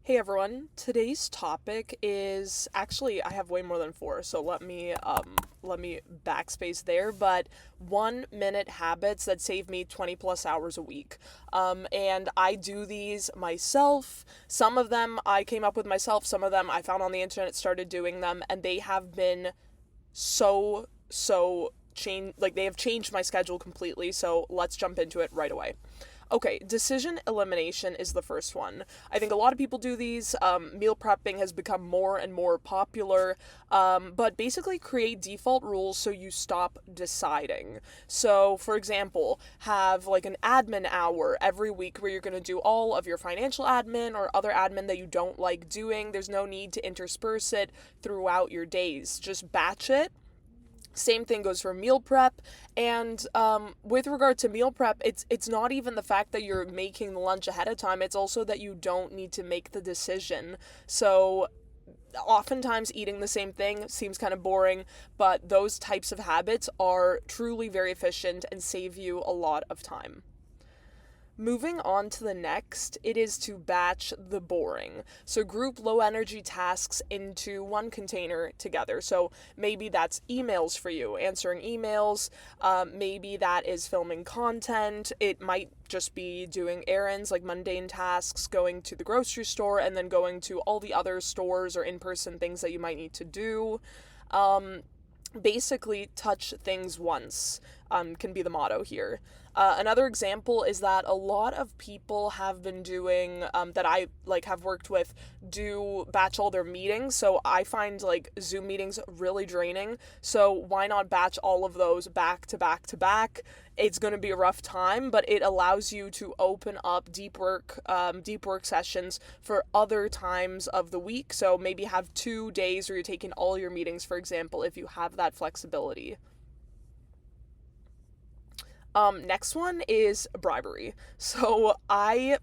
Hey everyone, today's topic is actually I have way more than four, so let me backspace there, but 1 minute habits that save me 20 plus hours a week. And I do these myself. Some of them I came up with myself, some of them I found on the internet, started doing them, and they have been so change like they have changed my schedule completely, so let's jump into it right away. Okay, decision elimination is the first one. I think a lot of people do these. Meal prepping has become more and more popular, but basically create default rules so you stop deciding. So, for example, have like an admin hour every week where you're going to do all of your financial admin or other admin that you don't like doing. There's no need to intersperse it throughout your days. Just batch it. Same thing goes for meal prep, and with regard to meal prep, it's not even the fact that you're making the lunch ahead of time. It's also that you don't need to make the decision. So oftentimes eating the same thing seems kind of boring, but those types of habits are truly very efficient and save you a lot of time. Moving on to the next, it is to batch the boring. So group low energy tasks into one container together. So maybe that's emails for you, answering emails. Maybe that is filming content. It might just be doing errands like mundane tasks, going to the grocery store, and then going to all the other stores or in person things that you might need to do. Basically touch things once, can be the motto here. Another example is that a lot of people have been doing, that I like have worked with, do batch all their meetings. So I find like Zoom meetings really draining. So why not batch all of those back to back to back? It's going to be a rough time, but it allows you to open up deep work sessions for other times of the week. So maybe have 2 days where you're taking all your meetings, for example, if you have that flexibility. Next one is bribery. So I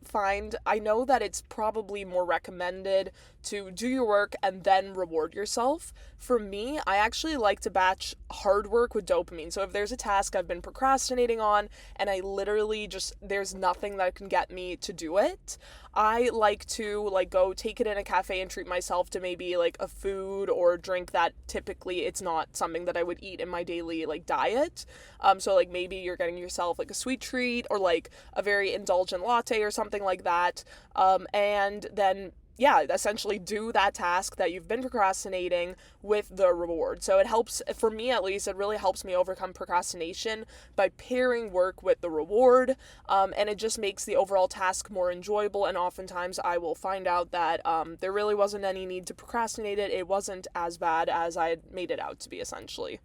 know that it's probably more recommended to do your work and then reward yourself. For me, I actually like to batch hard work with dopamine. So if there's a task I've been procrastinating on and I literally just, there's nothing that can get me to do it, I like to like go take it in a cafe and treat myself to maybe like a food or drink that typically it's not something that I would eat in my daily like diet. So like maybe you're getting yourself like a sweet treat or like a very indulgent latte or something like that. And then yeah, essentially do that task that you've been procrastinating with the reward. So it helps, for me at least, it really helps me overcome procrastination by pairing work with the reward. And it just makes the overall task more enjoyable. And oftentimes I will find out that there really wasn't any need to procrastinate it. It wasn't as bad as I had made it out to be, essentially.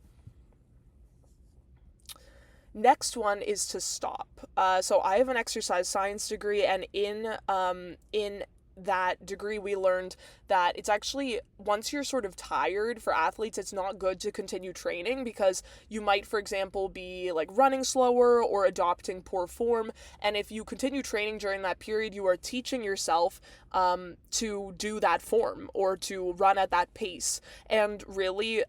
Next one is to stop. So I have an exercise science degree, and in that degree we learned that it's actually, once you're sort of tired, for athletes it's not good to continue training because you might, for example, be like running slower or adopting poor form, and if you continue training during that period you are teaching yourself to do that form or to run at that pace. And really,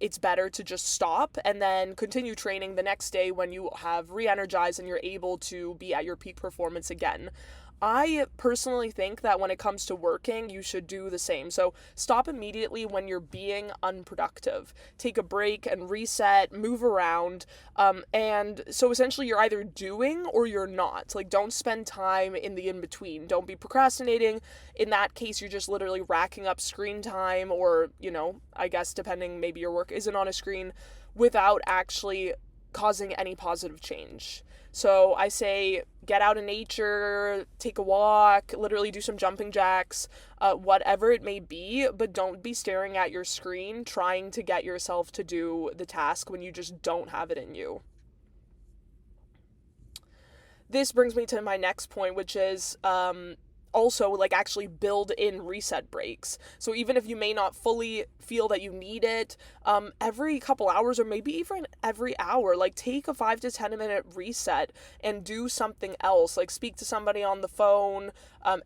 it's better to just stop and then continue training the next day when you have re-energized and you're able to be at your peak performance again. I personally think that when it comes to working, you should do the same. So stop immediately when you're being unproductive. Take a break and reset, move around. And so essentially, you're either doing or you're not. Like, don't spend time in the in between. Don't be procrastinating. In that case, you're just literally racking up screen time, or, I guess depending, maybe your work isn't on a screen, without actually causing any positive change. So I say get out in nature, take a walk, literally do some jumping jacks, whatever it may be, but don't be staring at your screen trying to get yourself to do the task when you just don't have it in you. This brings me to my next point, which is also like actually build in reset breaks. So even if you may not fully feel that you need it, every couple hours or maybe even every hour, like take a 5 to 10 minute reset and do something else. Like speak to somebody on the phone,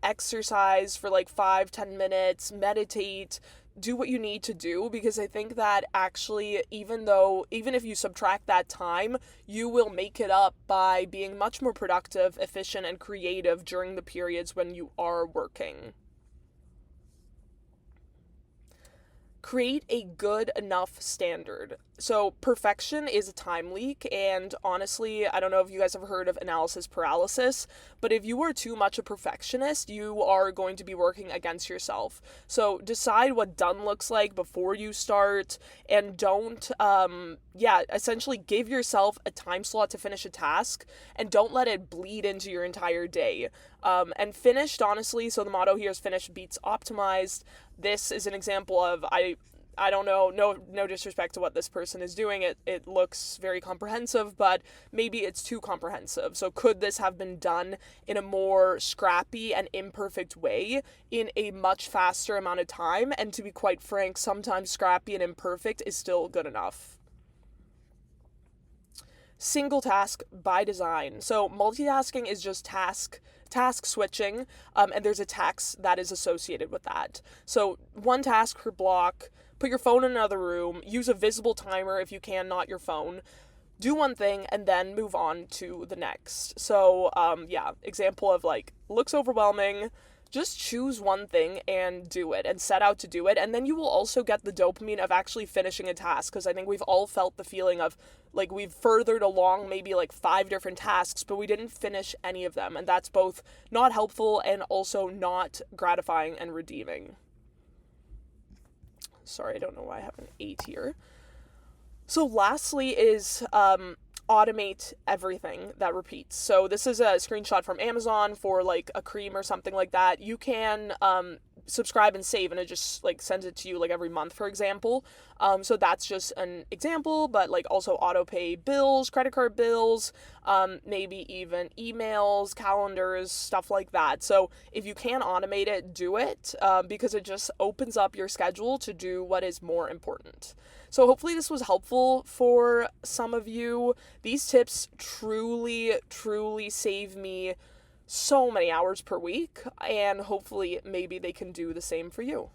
exercise for like 5-10 minutes, meditate, do what you need to do, because I think that actually, even if you subtract that time, you will make it up by being much more productive, efficient, and creative during the periods when you are working. create a good enough standard. So perfection is a time leak, and honestly, I don't know if you guys have heard of analysis paralysis, but if you are too much a perfectionist, you are going to be working against yourself. So decide what done looks like before you start, and don't essentially give yourself a time slot to finish a task, and don't let it bleed into your entire day. And finished, honestly, so the motto here is finished beats optimized. This is an example of, I don't know, no disrespect to what this person is doing. It looks very comprehensive, but maybe it's too comprehensive. So could this have been done in a more scrappy and imperfect way in a much faster amount of time? And to be quite frank, sometimes scrappy and imperfect is still good enough. Single task by design. So multitasking is just task switching, and there's a tax that is associated with that. So one task per block, put your phone in another room, use a visible timer if you can, not your phone. Do one thing and then move on to the next. So example of like, looks overwhelming, just choose one thing and do it and set out to do it. And then you will also get the dopamine of actually finishing a task, because I think we've all felt the feeling of like we've furthered along maybe like 5 different tasks, but we didn't finish any of them. And that's both not helpful and also not gratifying and redeeming. Sorry, I don't know why I have an 8 here. So lastly is automate everything that repeats. So this is a screenshot from Amazon for like a cream or something like that. You can subscribe and save, and it just like sends it to you like every month, for example. So that's just an example, but like also auto pay bills, credit card bills, maybe even emails, calendars, stuff like that. So if you can automate it, do it, because it just opens up your schedule to do what is more important. So hopefully this was helpful for some of you. These tips truly, truly save me so many hours per week, and hopefully maybe they can do the same for you.